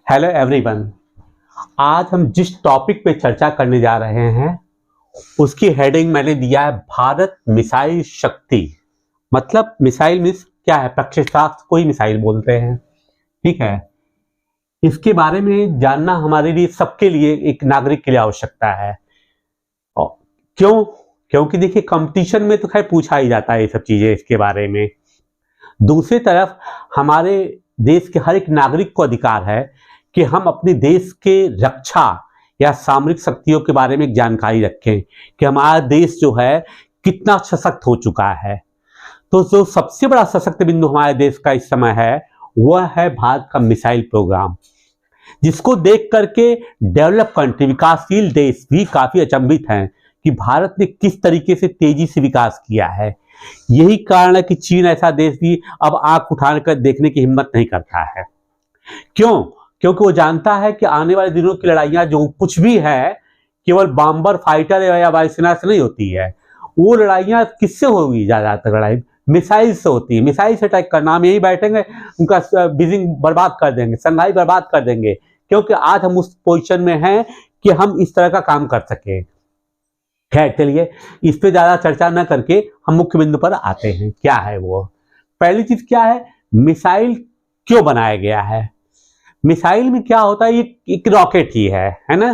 Hello everyone. आज हम जिस टॉपिक पे चर्चा करने जा रहे हैं उसकी हेडिंग मैंने दिया है भारत मिसाइल शक्ति। मतलब मिसाइल मीन्स क्या है, प्रक्षेपास्त्र को ही मिसाइल बोलते हैं। ठीक है, इसके बारे में जानना हमारे लिए, सबके लिए, एक नागरिक के लिए आवश्यकता है। और क्यों? क्योंकि देखिए कंपटीशन में तो खैर पूछा ही जाता है ये सब चीजें इसके बारे में। दूसरी तरफ हमारे देश के हर एक नागरिक को अधिकार है कि हम अपने देश के रक्षा या सामरिक शक्तियों के बारे में जानकारी रखें कि हमारा देश जो है कितना सशक्त हो चुका है। तो जो सबसे बड़ा सशक्त बिंदु हमारे देश का इस समय है वह है भारत का मिसाइल प्रोग्राम, जिसको देख करके डेवलप कंट्री, विकासशील देश भी काफी अचंभित हैं कि भारत ने किस तरीके से तेजी से विकास किया है। यही कारण है कि चीन ऐसा देश भी अब आंख उठाकर देखने की हिम्मत नहीं करता है। क्यों? क्योंकि वो जानता है कि आने वाले दिनों की लड़ाइयां जो कुछ भी है केवल बॉम्बर फाइटर या वायुसेना से नहीं होती है। वो लड़ाइयां किससे होगी? ज्यादातर लड़ाई मिसाइल से होती है। मिसाइल से अटैक करना, हम यही बैठेंगे उनका बीजिंग बर्बाद कर देंगे, शंघाई बर्बाद कर देंगे, क्योंकि आज हम उस पोजीशन में हैं कि हम इस तरह का काम कर सके। खैर चलिए, इस पे ज्यादा चर्चा न करके हम मुख्य बिंदु पर आते हैं। क्या है वो? पहली चीज क्या है, मिसाइल क्यों बनाया गया है? मिसाइल में क्या होता है, ये एक रॉकेट ही है ना।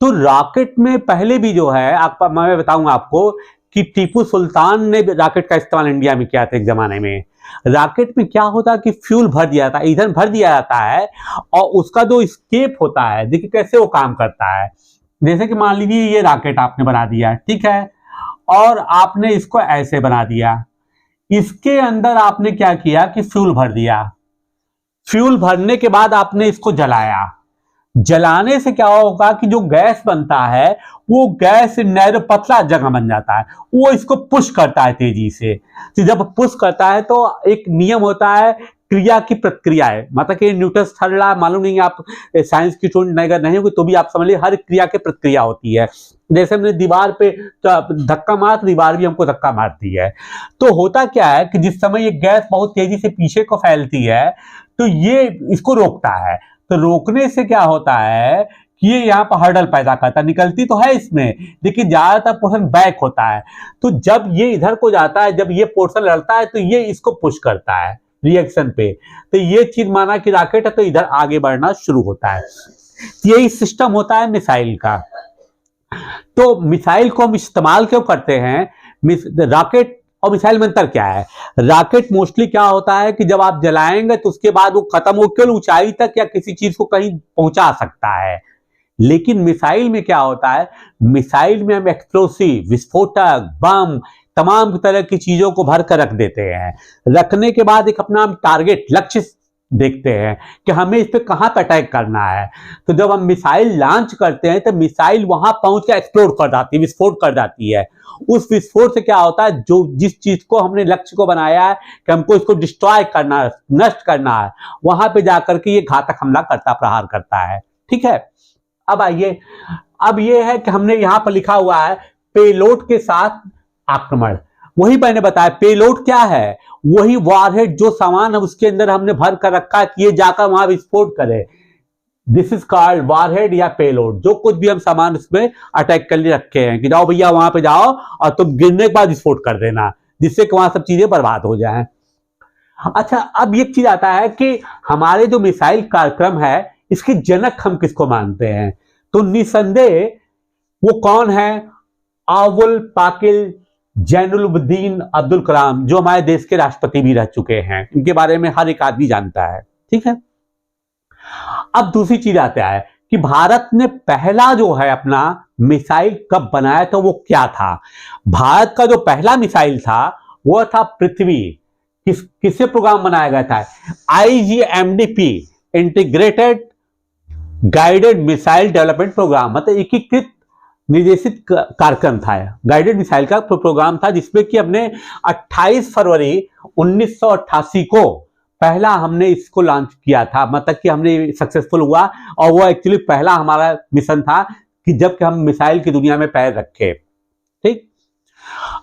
तो रॉकेट में पहले भी जो है मैं बताऊंगा आपको कि टीपू सुल्तान ने रॉकेट का इस्तेमाल इंडिया में किया था एक जमाने में। रॉकेट में क्या होता है कि फ्यूल भर दिया जाता है, ईंधन भर दिया जाता है, और उसका जो स्केप होता है, देखिए कैसे वो काम करता है। जैसे कि मान लीजिए ये रॉकेट आपने बना दिया, ठीक है, और आपने इसको ऐसे बना दिया। इसके अंदर आपने क्या किया कि फ्यूल भर दिया। फ्यूल भरने के बाद आपने इसको जलाया। जलाने से क्या होगा कि जो गैस बनता है वो गैस नैरो पतला जगह बन जाता है, वो इसको पुश करता है तेजी से। तो जब पुश करता है तो एक नियम होता है क्रिया की प्रतिक्रिया है, मतलब कि न्यूटन थर्ड लॉ मालूम नहीं, आप साइंस की स्टूडेंट अगर नहीं होगी तो भी आप समझ लीजिए हर क्रिया की प्रतिक्रिया होती है। जैसे हमने दीवार पे धक्का मारा तो दीवार भी हमको धक्का मारती है। तो होता क्या है कि जिस समय ये गैस बहुत तेजी से पीछे को फैलती है तो ये इसको रोकता है। तो रोकने से क्या होता है कि ये यहाँ पर हर्डल पैदा करता है, निकलती तो है इसमें लेकिन ज्यादातर पोर्शन बैक होता है। तो जब ये इधर को जाता है, जब ये पोर्शन लड़ता है तो ये इसको पुश करता है रिएक्शन पे। तो ये चीज माना कि रॉकेट है तो इधर आगे बढ़ना शुरू होता है। यही सिस्टम होता है मिसाइल का। तो मिसाइल को हम इस्तेमाल क्यों करते हैं? रॉकेट और मिसाइल में अंतर क्या है? रॉकेट मोस्टली क्या होता है कि जब आप जलाएंगे तो उसके बाद वो खत्म हो केवल ऊंचाई तक या किसी चीज को कहीं पहुंचा सकता है। लेकिन मिसाइल में क्या होता है, मिसाइल में हम एक्सप्लोसिव, विस्फोटक, बम, तमाम तरह की चीजों को भर कर रख देते हैं। रखने के बाद एक अपना हम टारगेट, लक्ष्य देखते हैं कि हमें इस पे कहां पे अटैक करना है। तो जब हम मिसाइल लॉन्च करते हैं तो मिसाइल वहां पहुंच कर एक्सप्लोड कर जाती है, विस्फोट कर जाती है। उस विस्फोट से क्या होता है, जो जिस चीज को हमने लक्ष्य को बनाया है कि हमको इसको डिस्ट्रॉय करना है, नष्ट करना है, वहां पे जाकर के ये घातक हमला करता, प्रहार करता है। ठीक है, अब आइए, अब ये है कि हमने यहां पर लिखा हुआ है पेलोड के साथ आक्रमण। वही मैंने बताया, पेलोड क्या है? वही वॉरहेड, जो सामान है उसके अंदर हमने भर कर रखा है कि ये जाकर वहां विस्फोट करे। दिस इज कॉल्ड वॉरहेड या पेलोड। जो कुछ भी हम सामान इसमें अटैक कर लिए रखे हैं कि जाओ भैया वहां पे जाओ और तुम गिरने के बाद विस्फोट कर देना, जिससे कि वहां सब चीजें बर्बाद हो जाएं। अच्छा, अब एक चीज आता है कि हमारे जो मिसाइल कार्यक्रम है इसके जनक हम किसको मानते हैं? तो निसंदेह वो कौन है? अवुल पाकिर जैनुलब्दीन अब्दुल कलाम, जो हमारे देश के राष्ट्रपति भी रह चुके हैं। इनके बारे में हर एक आदमी जानता है। ठीक है, अब दूसरी चीज आता है कि भारत ने पहला जो है अपना मिसाइल कब बनाया, तो वो क्या था? भारत का जो पहला मिसाइल था वो था पृथ्वी। किससे प्रोग्राम बनाया गया था? IGMDP, integrated guided missile development programme, मतलब एकीकृत निर्देशित कार्यक्रम था, गाइडेड मिसाइल का प्रोग्राम था, जिसमें कि हमने 28 फरवरी 1988 को पहला हमने इसको लॉन्च किया था। मतलब कि हमने सक्सेसफुल हुआ और वो एक्चुअली पहला हमारा मिशन था कि जब कि हम मिसाइल की दुनिया में पैर रखे। ठीक,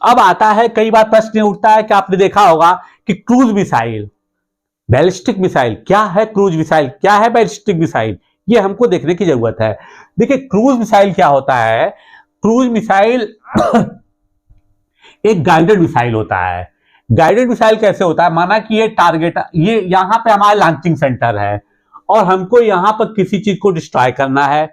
अब आता है, कई बार प्रश्न उठता है कि आपने देखा होगा कि क्रूज मिसाइल, बैलिस्टिक मिसाइल क्या है, क्रूज मिसाइल क्या है, बैलिस्टिक मिसाइल, ये हमको देखने की जरूरत है। देखिए क्रूज मिसाइल क्या होता है, क्रूज मिसाइल एक गाइडेड मिसाइल होता है। गाइडेड मिसाइल कैसे होता है, माना कि ये टारगेट, ये यहां पे हमारा लॉन्चिंग सेंटर है और हमको यहां पर किसी चीज को डिस्ट्रॉय करना है,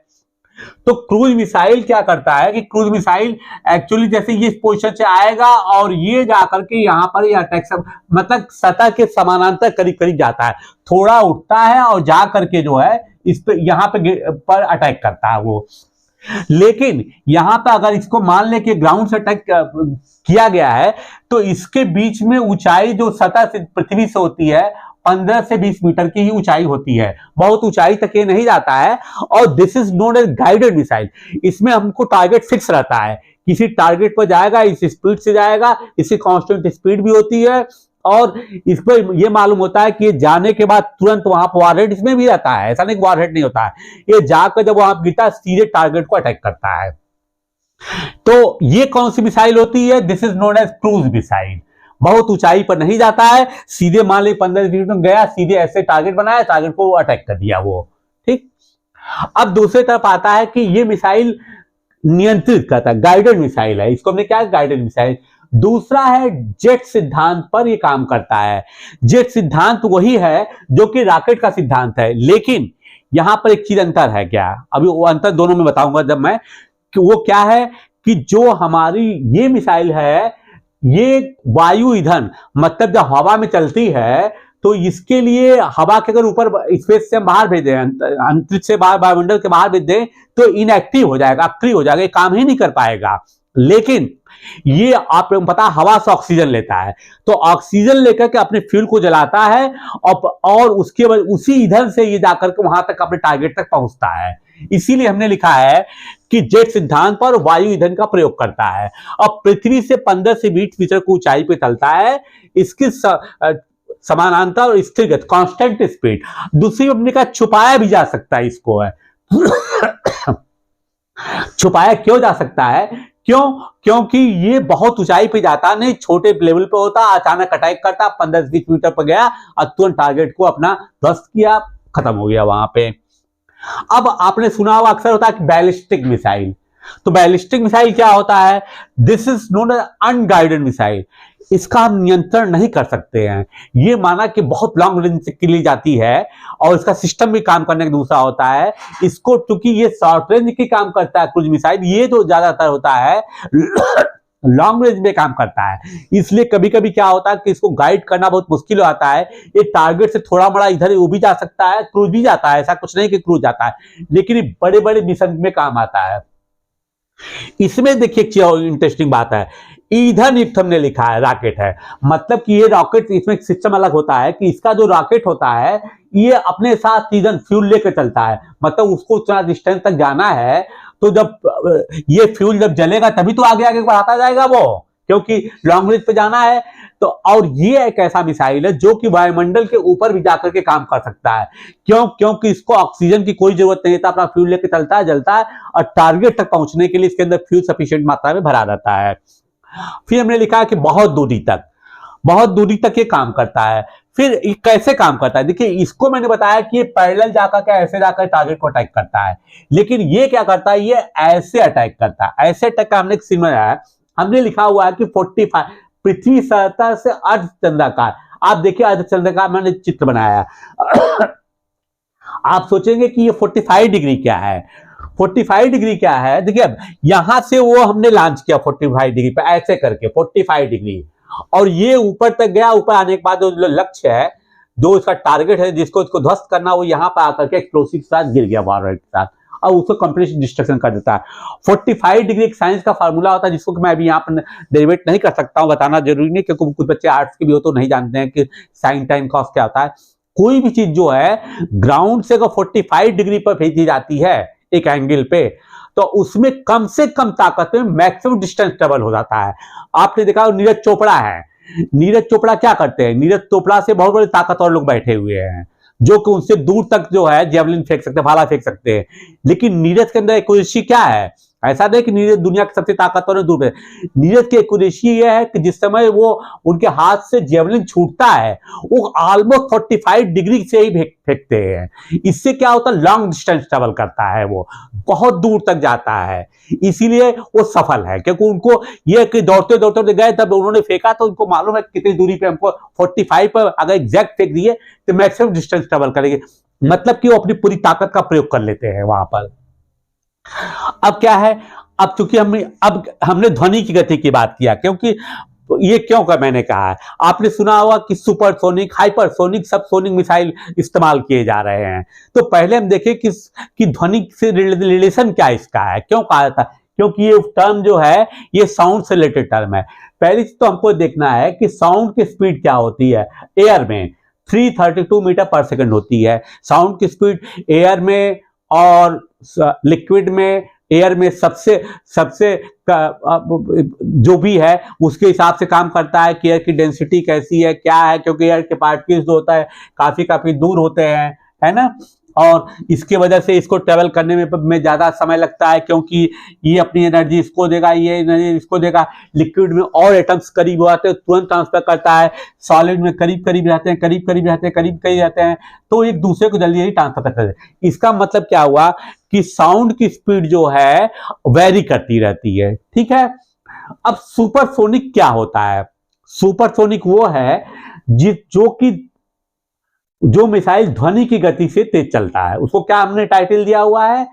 तो क्रूज मिसाइल क्या करता है कि क्रूज मिसाइल एक्चुअली जैसे ये इस पोजीशन से आएगा और ये जाकर के यहां पर ये अटैक मतलब सतह के समानांतर करीब करीब जाता है, थोड़ा उठता है और जा करके जो है इस पे यहां पर अटैक करता है वो। लेकिन यहां पर अगर इसको मान ले कि ग्राउंड से अटैक किया गया है तो इसके बीच में ऊंचाई जो सतह से पृथ्वी से होती है 15 से 20 मीटर की ही ऊंचाई होती है, बहुत ऊंचाई तक ये नहीं जाता है। और this is known as guided missile. इसमें हमको टारगेट फिक्स रहता है, किसी टारगेट पर जाएगा, इस स्पीड से जाएगा, इसकी कांस्टेंट स्पीड भी होती है और इस पर यह मालूम होता है कि ये जाने के बाद तुरंत वहां पर वॉरहेड इसमें भी रहता है, ऐसा नहीं वॉरहेड नहीं होता है, ये जाकर जब वहां गिरता है सीधे टारगेट को अटैक करता है। तो ये कौन सी मिसाइल होती है, this is known as cruise missile. बहुत ऊंचाई पर नहीं जाता है, सीधे मान ली 15 फीट में गया, सीधे ऐसे टारगेट बनाया, टारगेट को अटैक कर दिया वो, ठीक। अब दूसरी तरफ आता है कि ये मिसाइल नियंत्रित करता है, गाइडेड मिसाइल है, इसको हमने क्या गाइडेड मिसाइल। दूसरा है जेट सिद्धांत पर ये काम करता है। जेट सिद्धांत वही है जो कि रॉकेट का सिद्धांत है, लेकिन यहां पर एक चीज अंतर है, क्या अभी वो अंतर दोनों में बताऊंगा जब मैं, कि वो क्या है कि जो हमारी ये मिसाइल है ये वायु ईंधन, मतलब जब हवा में चलती है तो इसके लिए हवा के अगर ऊपर स्पेस से हम बाहर भेज दें, अंतरिक्ष से बाहर, वायुमंडल के बाहर भेज दें तो इनएक्टिव हो जाएगा, अक्रिय हो जाएगा, ये काम ही नहीं कर पाएगा। लेकिन ये आपको पता हवा से ऑक्सीजन लेता है, तो ऑक्सीजन लेकर के अपने फ्यूल को जलाता है और उसके बाद उसी ईंधन से ये जाकर के वहां तक अपने टारगेट तक पहुंचता है। इसीलिए हमने लिखा है कि जेट सिद्धांत पर वायु ईंधन का प्रयोग करता है और पृथ्वी से 15 से 20 मीटर की ऊंचाई पे चलता है, इसकी समानांतर और स्थिर गति, कांस्टेंट स्पीड। दूसरी हमने कहा छुपाया भी जा सकता है इसको है छुपाया क्यों जा सकता है, क्यों, क्योंकि ये बहुत ऊंचाई पे जाता नहीं, छोटे लेवल पे होता, अचानक अटैक करता, 15-20 मीटर पर गया और तुरंत टारगेट को अपना ध्वस्त किया, खत्म हो गया वहां पे। अब आपने सुना हुआ अक्सर होता है कि बैलिस्टिक मिसाइल, तो बैलिस्टिक मिसाइल क्या होता है, this is known as unguided missile. इसका हम नियंत्रण नहीं कर सकते हैं, ये माना कि बहुत लॉन्ग रेंज के लिए जाती है और इसका सिस्टम भी काम करने का दूसरा होता है। इसको चूंकि ये शॉर्ट रेंज की काम करता है क्रूज मिसाइल, ये तो ज्यादातर होता है लॉन्ग रेंज में काम करता है, इसलिए कभी कभी क्या होता है कि इसको गाइड करना बहुत मुश्किल हो जाता है। ये टारगेट से थोड़ा बड़ा इधर वो भी जा सकता है, क्रूज भी जाता है, ऐसा कुछ नहीं कि क्रूज जाता है, लेकिन ये बड़े बड़े मिशन में काम आता है। इसमें देखिए इंटरेस्टिंग बात है, ईंधन युक्त हमने लिखा है रॉकेट है, मतलब कि ये रॉकेट, इसमें एक सिस्टम अलग होता है कि इसका जो रॉकेट होता है ये अपने साथ ईंधन फ्यूल लेकर चलता है, मतलब उसको उतना डिस्टेंस तक जाना है तो जब ये फ्यूल जब जलेगा तभी तो आगे आगे बढ़ाता जाएगा वो, क्योंकि लॉन्ग रेंज पे जाना है। तो और ये एक ऐसा मिसाइल है जो कि वायुमंडल के ऊपर भी जाकर के काम कर सकता है, क्यों, क्योंकि इसको ऑक्सीजन की कोई जरूरत नहीं है, अपना फ्यूल लेकर चलता है, जलता है और टारगेट तक पहुंचने के लिए इसके अंदर फ्यूल सफिशिएंट मात्रा में भरा रहता है। फिर हमने लिखा है कि बहुत दूरी तक ये काम करता है। फिर ये कैसे काम करता है, देखिए इसको मैंने बताया कि ये पैरेलल जाकर के ऐसे जाकर टारगेट को अटैक करता है, लेकिन ये क्या करता है, ये ऐसे अटैक करता है। ऐसे अटैक का हमने हमने लिखा हुआ है कि 45 पृथ्वी सतह से अर्धचंद्राकार, आप देखिए अर्धचंद्राकार मैंने चित्र बनाया आप सोचेंगे कि ये 45 डिग्री क्या है, 45 डिग्री क्या है, देखिए यहां से वो हमने लॉन्च किया 45 डिग्री पे ऐसे करके 45 डिग्री, और ये ऊपर तक गया, ऊपर आने के बाद जो लक्ष्य है, जो इसका टारगेट है जिसको इसको ध्वस्त करना, वो यहां पर आकर के एक्सप्लोसिव के साथ गिर गया वॉरहेड के साथ और उसको कंप्लीट डिस्ट्रक्शन कर देता है। 45 डिग्री एक साइंस का फार्मूला होता है जिसको कि मैं अभी यहाँ पर डेरिवेट नहीं कर सकता हूँ, बताना जरूरी नहीं, क्योंकि कुछ बच्चे आर्ट्स के भी हो तो नहीं जानते हैं कि साइन टाइम कॉस क्या होता है। कोई भी चीज जो है ग्राउंड से 45 डिग्री पर भेजी जाती है एक एंगल पे, तो उसमें कम से कम ताकत में मैक्सिमम डिस्टेंस ट्रेवल हो जाता है। आपने देखा नीरज चोपड़ा है, नीरज चोपड़ा क्या करते हैं, नीरज चोपड़ा से बहुत बड़े ताकतवर लोग बैठे हुए हैं जो कि उनसे दूर तक जो है जेवलिन फेंक सकते हैं, भाला फेंक सकते हैं, लेकिन नीरज के अंदर एक्यूरेसी क्या है, ऐसा नहीं कि नीरज दुनिया के सबसे ताकतवर है, दूर है। नीरज की एक्यूरेसी यह है कि जिस समय वो उनके हाथ से जेवलिन छूटता है वो ऑलमोस्ट 45 डिग्री से ही फेंकते हैं। इससे क्या होता है, लॉन्ग डिस्टेंस ट्रेवल करता है, वो बहुत दूर तक जाता है, इसीलिए वो सफल है। क्योंकि उनको ये कि दौड़ते दौड़ते गए तब उन्होंने फेंका तो उनको मालूम है कितनी दूरी पे हमको 45 पर अगर एग्जैक्ट फेंक दिए तो मैक्सिमम डिस्टेंस ट्रेवल करेंगे, मतलब कि वो अपनी पूरी ताकत का प्रयोग कर लेते हैं वहां पर। अब क्या है, अब चूंकि हमने ध्वनि की गति की बात किया, क्योंकि ये क्यों का मैंने कहा है, आपने सुना होगा कि सुपरसोनिक, हाइपरसोनिक, सबसोनिक मिसाइल इस्तेमाल किए जा रहे हैं। तो पहले हम देखें कि ध्वनि से रिलेशन क्या इसका है, क्यों कहा जाता है, क्योंकि ये टर्म जो है ये साउंड से रिलेटेड टर्म है। पहली चीज तो हमको देखना है कि साउंड की स्पीड क्या होती है। एयर में 332 मीटर पर सेकंड होती है साउंड की स्पीड एयर में, और लिक्विड में, एयर में सबसे सबसे जो भी है उसके हिसाब से काम करता है कि एयर की डेंसिटी कैसी है, क्या है, क्योंकि एयर के पार्टिकल्स जो होता है काफी दूर होते हैं, है ना, और इसके वजह से इसको ट्रेवल करने में ज्यादा समय लगता है, क्योंकि ये अपनी एनर्जी इसको देगा, ये एनर्जी इसको देगा। लिक्विड में और एटम्स करीब आते हैं, तुरंत ट्रांसफर करता है। सॉलिड में करीब रहते हैं, तो एक दूसरे को जल्दी ट्रांसफर करते हैं। इसका मतलब क्या हुआ कि साउंड की स्पीड जो है वेरी करती रहती है, ठीक है। अब सुपरसोनिक क्या होता है? सुपरसोनिक वो है जो मिसाइल ध्वनि की गति से तेज चलता है, उसको क्या हमने टाइटल दिया हुआ है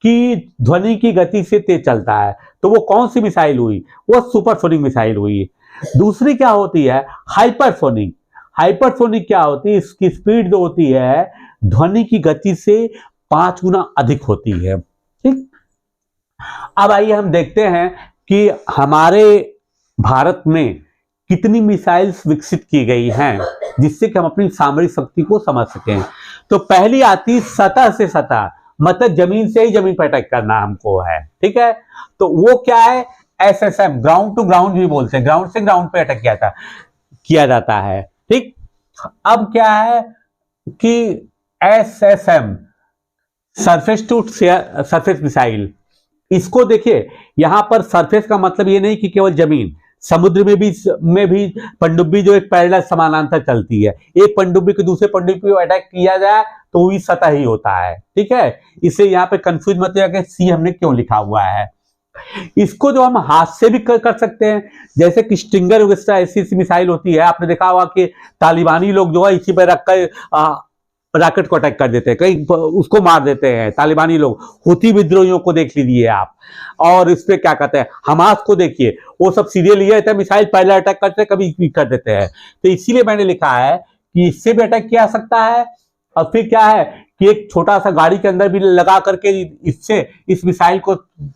कि ध्वनि की गति से तेज चलता है। तो वो कौन सी मिसाइल हुई? वो सुपरसोनिक मिसाइल हुई। दूसरी क्या होती है? हाइपरसोनिक। हाइपरसोनिक क्या होती है? इसकी स्पीड जो होती है ध्वनि की गति से 5 गुना अधिक होती है, ठीक। अब आइए हम देखते हैं कि हमारे भारत में कितनी मिसाइल्स विकसित की गई हैं जिससे कि हम अपनी सामरिक शक्ति को समझ सकें। तो पहली आती सतह से सतह, मतलब जमीन से ही जमीन पर अटैक करना हमको है, ठीक है। तो वो क्या है? SSM, ग्राउंड टू ग्राउंड भी बोलते हैं, ग्राउंड से ग्राउंड पे अटैक किया जाता है, ठीक। अब क्या है कि SSM, surface to surface missile, इसको देखिए, यहां पर सरफेस का मतलब ये नहीं कि केवल जमीन, समुद्र में भी पनडुब्बी जो एक पैरेलल समानांतर चलती है, एक पनडुब्बी के दूसरे पनडुब्बी को अटैक किया जाए तो वो भी सतह ही होता है, ठीक है। इससे यहाँ पे कंफ्यूज मत होइएगा कि सी हमने क्यों लिखा हुआ है। इसको जो हम हाथ से भी कर सकते हैं, जैसे कि स्टिंगर वगैरह ऐसी मिसाइल होती है, आपने देखा होगा कि तालिबानी लोग जो है इसी पर रखकर रॉकेट को अटैक कर देते हैं, कहीं उसको मार देते हैं तालिबानी लोग। हुती विद्रोहियों को देख लीजिए आप, और इस पे क्या कहते हैं, हमास को देखिए, वो सब सीरियल लिए रहते हैं, मिसाइल पहले अटैक करते हैं, कभी कर देते हैं। तो इसीलिए मैंने लिखा है कि इससे भी अटैक किया सकता है। और फिर क्या है कि एक छोटा सा गाड़ी के अंदर भी लगा करके इससे इस मिसाइल को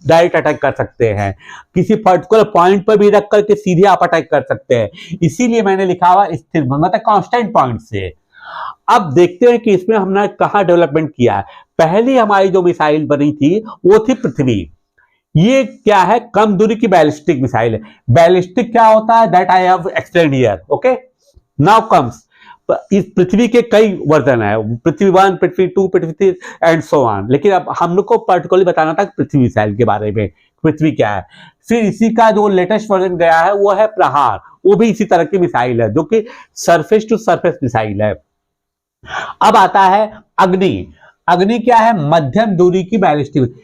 डायरेक्ट अटैक कर सकते हैं, किसी पर्टिकुलर पॉइंट पर भी रख करके सीधे आप अटैक कर सकते हैं। इसीलिए मैंने लिखा हुआ स्थिर, मतलब कांस्टेंट पॉइंट से। अब देखते हैं कि इसमें हमने कहां डेवलपमेंट किया है। पहली हमारी जो मिसाइल बनी थी वो थी पृथ्वी। ये क्या है? कम दूरी की बैलिस्टिक मिसाइल है। बैलिस्टिक क्या होता है? That I have explained here, okay. Now comes, इस पृथ्वी के कई वर्जन है, पृथ्वी 1, पृथ्वी 2, पृथ्वी 3 एंड सो ऑन। लेकिन अब हम लोग को पर्टिकुलरली बताना था पृथ्वी मिसाइल के बारे में, पृथ्वी क्या है। फिर इसी का जो लेटेस्ट वर्जन गया है वो है प्रहार, वो भी इसी तरह की मिसाइल है जो कि सरफेस टू सरफेस मिसाइल है। अब आता है अग्नि। अग्नि क्या है? मध्यम दूरी की बैलिस्टिक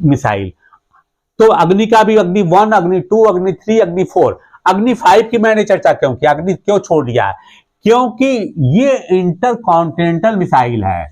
मिसाइल। तो अग्नि का भी अग्नि 1, अग्नि 2, अग्नि 3, अग्नि 4। अग्नि 5 की मैंने चर्चा क्यों की, अग्नि क्यों छोड़ दिया? क्योंकि ये इंटर कॉन्टिनेंटल मिसाइल है,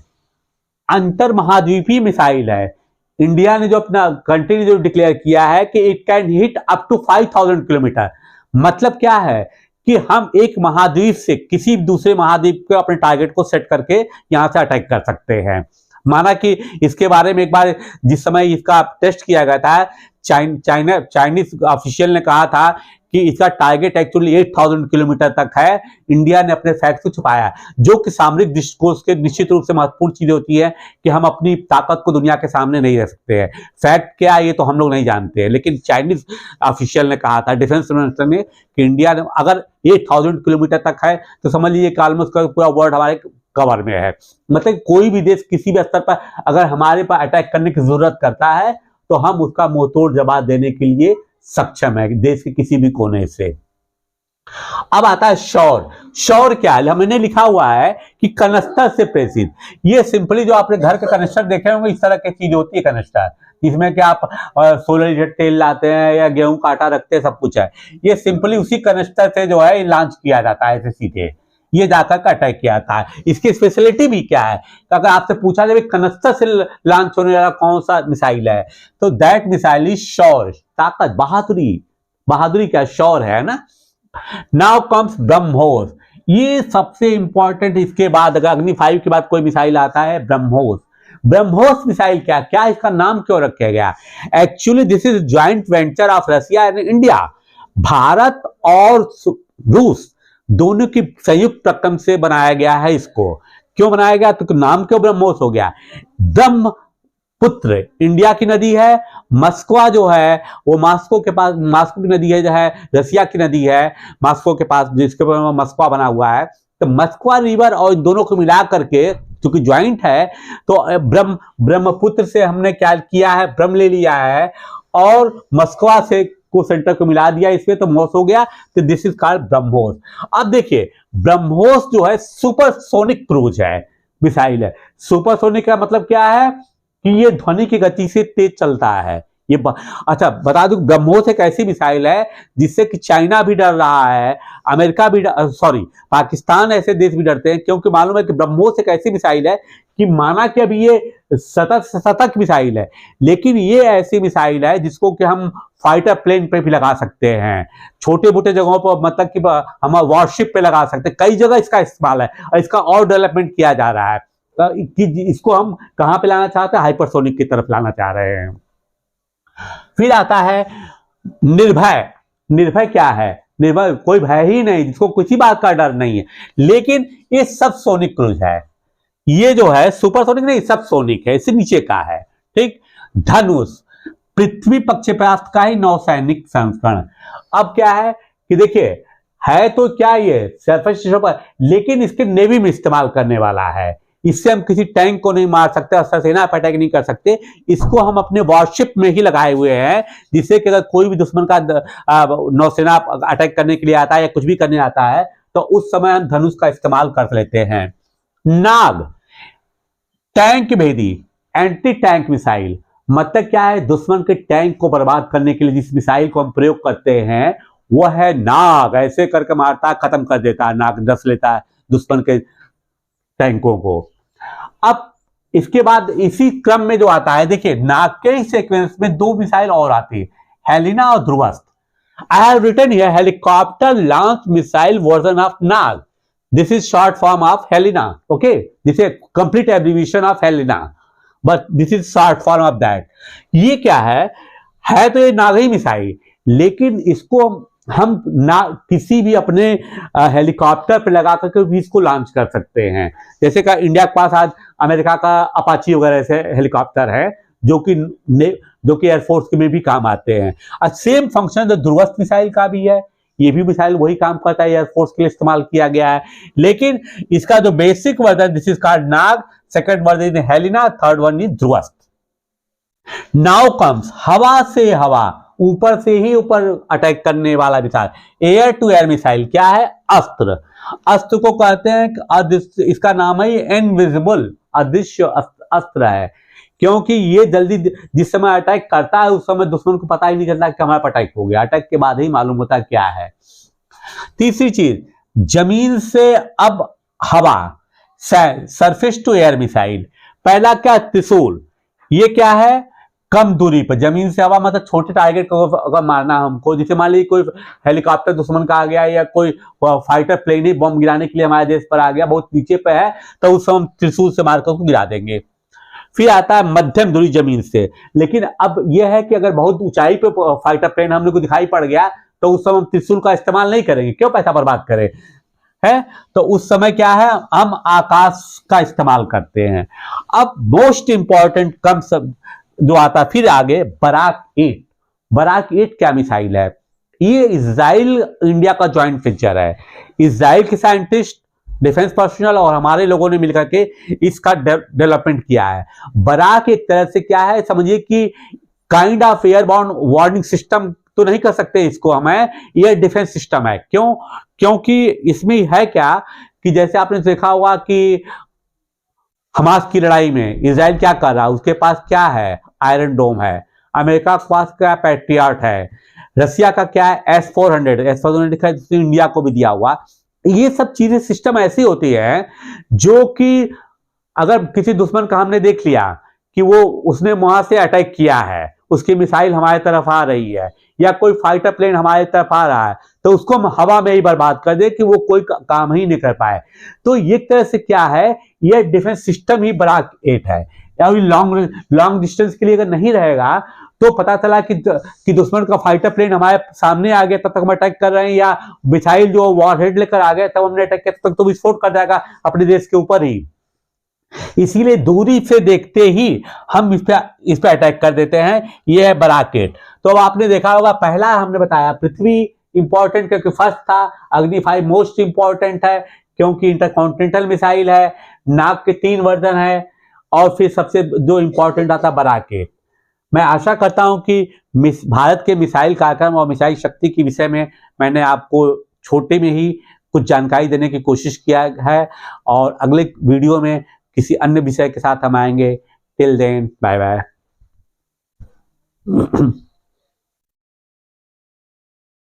अंतर महाद्वीपीय मिसाइल है। इंडिया ने जो अपना कंट्री जो डिक्लेयर किया है कि it can hit up to 5000 kilometre. मतलब क्या है कि हम एक महाद्वीप से किसी दूसरे महाद्वीप के अपने टारगेट को सेट करके यहां से अटैक कर सकते हैं। माना कि इसके बारे में एक बार जिस समय इसका टेस्ट किया गया था, चाइनीज ऑफिशियल ने कहा था कि इसका टारगेट एक्चुअली 8000 किलोमीटर तक है। इंडिया ने अपने फैक्ट को छुपाया, जो कि सामरिक दृष्टिकोण के निश्चित रूप से महत्वपूर्ण चीज होती है कि हम अपनी ताकत को दुनिया के सामने नहीं रख सकते हैं। फैक्ट क्या है ये तो हम लोग नहीं जानते हैं, लेकिन चाइनीज ऑफिशियल ने कहा था, डिफेंस मिनिस्टर ने, कि इंडिया ने अगर 8000 किलोमीटर तक है तो समझ लीजिए कि ऑलमोस्ट पूरा वर्ल्ड हमारे कवर में है। मतलब कोई भी देश किसी भी स्तर पर अगर हमारे पर अटैक करने की जरूरत करता है तो हम उसका मुंहतोड़ जवाब देने के लिए सक्षम है देश के किसी भी कोने से। अब आता है शौर। शौर क्या है? हमने लिखा हुआ है कि कनस्तर से प्रेषित। ये सिंपली जो आपने घर के कनस्तर देखे होंगे इस तरह की चीज होती है कनस्तर, जिसमें कि आप 16 लीटर तेल लाते हैं या गेहूं का आटा रखते हैं, सब कुछ है। ये सिंपली उसी कनस्तर से जो है लॉन्च किया जाता है ऐसे सीधे, ये जाकर का अटैक किया जाता है। इसकी स्पेशलिटी भी क्या है? अगर आपसे पूछा जाए कनस्तर से लॉन्च होने वाला कौन सा मिसाइल है, तो दैट मिसाइल इज शौर, ताकत, बहादुरी। बहादुरी क्या? शौर है ना। Now comes BrahMos. ये सबसे इंपॉर्टेंट, इसके बाद अगर अग्नि 5 के बाद कोई मिसाइल आता है ब्रह्मोस। ब्रह्मोस मिसाइल क्या? क्या इसका नाम क्यों रखा गया? Actually this is joint venture of Russia and India. Bharat और रूस दोनों की संयुक्त रकम से बनाया गया है इसको। क्यों बनाया गया? तो नाम क्यों ब्रह्मोस हो गया? ब्रह्मपुत्र इंडिया की नदी है, मस्कवा जो है वो मास्को के पास, मास्को की नदी है जो है रसिया की नदी है मास्को के पास, जिसके ऊपर मस्कवा बना हुआ है। तो मस्कवा रिवर और इन दोनों को मिला करके क्योंकि ज्वाइंट है तो ब्रह्मपुत्र से हमने क्या किया है? ब्रह्म ले लिया है और मस्कवा से को सेंटर को मिला दिया इसमें, तो मोस हो गया। तो दिस इज कॉल्ड ब्रह्मोस। अब देखिए ब्रह्मोस जो है सुपरसोनिक क्रूज है, मिसाइल है। सुपरसोनिक का मतलब क्या है? कि ये ध्वनि की गति से तेज चलता है। ये अच्छा बता दूं, ब्रह्मोस एक ऐसी मिसाइल है जिससे कि चाइना भी डर रहा है, अमेरिका भी, सॉरी पाकिस्तान, ऐसे देश भी डरते हैं, क्योंकि मालूम है कि ब्रह्मोस एक ऐसी मिसाइल है कि माना कि अभी ये सतत मिसाइल है, लेकिन ये ऐसी मिसाइल है जिसको कि हम फाइटर प्लेन पे भी लगा सकते हैं, छोटे मोटे जगहों पर, मतलब कि हम वॉरशिप पे लगा सकते हैं। कई जगह इसका इस्तेमाल है और इसका और डेवलपमेंट किया जा रहा है कि इसको हम कहां पे लाना चाहते हैं? हाइपरसोनिक की तरफ लाना चाह रहे हैं। फिर आता है निर्भय। निर्भय क्या है? निर्भय कोई भय ही नहीं, जिसको किसी बात का डर नहीं है, लेकिन ये सब सोनिक क्रूज है। ये जो है सुपरसोनिक नहीं, सब सोनिक है, इससे नीचे का है। ठीक। धनुष पृथ्वी प्रक्षेपास्त्र का ही नौसैनिक संस्करण। अब क्या है कि देखिए है तो क्या ये सरफेस पर, लेकिन इसके नेवी में इस्तेमाल करने वाला है। इससे हम किसी टैंक को नहीं मार सकते, सेना पर अटैक नहीं कर सकते। इसको हम अपने वॉरशिप में ही लगाए हुए हैं, जिससे कि अगर कोई भी दुश्मन का नौसेना अटैक करने के लिए आता है या कुछ भी करने आता है तो उस समय हम धनुष का इस्तेमाल कर लेते हैं। नाग टैंक भेदी, एंटी टैंक मिसाइल। मतलब क्या है? दुश्मन के टैंक को बर्बाद करने के लिए जिस मिसाइल को हम प्रयोग करते हैं वो है नाग। ऐसे करके मारता है, खत्म कर देता है, नाग डस लेता है दुश्मन के टैंकों को। अब इसके बाद इसी क्रम में जो आता है, देखिए नाग के ही सीक्वेंस में दो मिसाइल और आती है, हेलिना और Dhruvastra. I have written here helicopter launch missile version of Nag. This is short form of Helena. Okay, this is a complete abbreviation of Helena, but this is short form of that. ये क्या है तो ये नाग ही missile, लेकिन इसको हम ना किसी भी अपने हेलीकॉप्टर पे लगा करके भी इसको लॉन्च कर सकते हैं। जैसे कि इंडिया के पास आज अमेरिका का अपाची वगैरह से हेलीकॉप्टर है जो कि एयरफोर्स में भी काम आते हैं। और सेम फंक्शन ध्रुवस्त्र मिसाइल का भी है, ये भी मिसाइल वही काम करता है, एयरफोर्स के लिए इस्तेमाल किया गया है। लेकिन इसका जो basic version this is called Nag, second version is Helina, third one is Dhruvastra. Now comes हवा से हवा, ऊपर से ही ऊपर अटैक करने वाला missile, air to air missile. क्या है? अस्त्र। अस्त्र को कहते हैं कि इसका नाम है इनविजिबल, अदृश्य अस्त्र है, क्योंकि ये जल्दी जिस समय अटैक करता है उस समय दुश्मन को पता ही नहीं चलता कि हमारा अटैक हो गया, अटैक के बाद ही मालूम होता है क्या है। तीसरी चीज, जमीन से अब हवा, सरफेस टू एयर मिसाइल। पहला क्या? त्रिशूल। ये क्या है? कम दूरी पर, जमीन से हवा मतलब छोटे टारगेट को अगर मारना हमको, जैसे मान लीजिए कोई हेलीकॉप्टर दुश्मन का आ गया या कोई फाइटर प्लेन ही बम गिराने के लिए हमारे देश पर आ गया, बहुत नीचे पे है, तो उस समय त्रिशूल से मारकर उसको गिरा देंगे। फिर आता है मध्यम दूरी जमीन से, लेकिन अब यह है कि अगर बहुत ऊंचाई पे फाइटर प्लेन हम लोग को दिखाई पड़ गया तो उस समय हम त्रिशूल का इस्तेमाल नहीं करेंगे, क्यों पैसा बर्बाद करें, है। तो उस समय क्या है? हम आकाश का इस्तेमाल करते हैं। अब मोस्ट इंपॉर्टेंट कम सब जो आता फिर आगे, बराक 8। बराक 8 क्या मिसाइल है? ये इजराइल इंडिया का ज्वाइंट वेंचर है। इजराइल के साइंटिस्ट, डिफेंस प्रोफेशनल और हमारे लोगों ने मिलकर के इसका डेवलपमेंट किया है। बराक एक तरह से क्या है, समझिए कि kind of airborne warning system तो नहीं कर सकते इसको, हमें एयर डिफेंस सिस्टम है। क्यों? क्योंकि इसमें है क्या कि जैसे आपने देखा होगा कि हमास की लड़ाई में इजराइल क्या कर रहा है, उसके पास क्या है, आयरन डोम है। अमेरिका के पास क्या, पैट्रियट है। रसिया का क्या है, S-400 इंडिया को भी दिया हुआ। ये सब चीजें सिस्टम ऐसी होती है जो कि अगर किसी दुश्मन का हमने देख लिया कि वो उसने वहां से अटैक किया है, उसकी मिसाइल हमारे तरफ आ रही है या कोई फाइटर प्लेन हमारे तरफ आ रहा है, तो उसको हम हवा में ही बर्बाद कर दे कि वो कोई काम ही नहीं कर पाए। तो ये तरह से क्या है, ये डिफेंस सिस्टम ही बड़ा एट है। या लॉन्ग डिस्टेंस के लिए अगर नहीं रहेगा तो पता चला कि दुश्मन का फाइटर प्लेन हमारे सामने आ गया, तब तक हम अटैक कर रहे हैं, या मिसाइल जो वॉरहेड लेकर आ गए तब हमने अटैक किया, तब तक तो विस्फोट कर जाएगा अपने देश के ऊपर ही। इसीलिए दूरी से देखते ही हम इस पे अटैक कर देते हैं। यह है बराकेट। तो अब आपने देखा होगा, पहला हमने बताया पृथ्वी इंपॉर्टेंट क्योंकि फर्स्ट था, अग्नि 5 मोस्ट इंपॉर्टेंट है क्योंकि इंटरकॉन्टिनेंटल मिसाइल है, नाग के 3 वर्जन है, और फिर सबसे जो इंपॉर्टेंट आता बराकेट। मैं आशा करता हूं कि भारत के मिसाइल कार्यक्रम और मिसाइल शक्ति के विषय में मैंने आपको छोटे में ही कुछ जानकारी देने की कोशिश किया है, और अगले वीडियो में किसी अन्य विषय के साथ हम आएंगे। Till then, bye bye.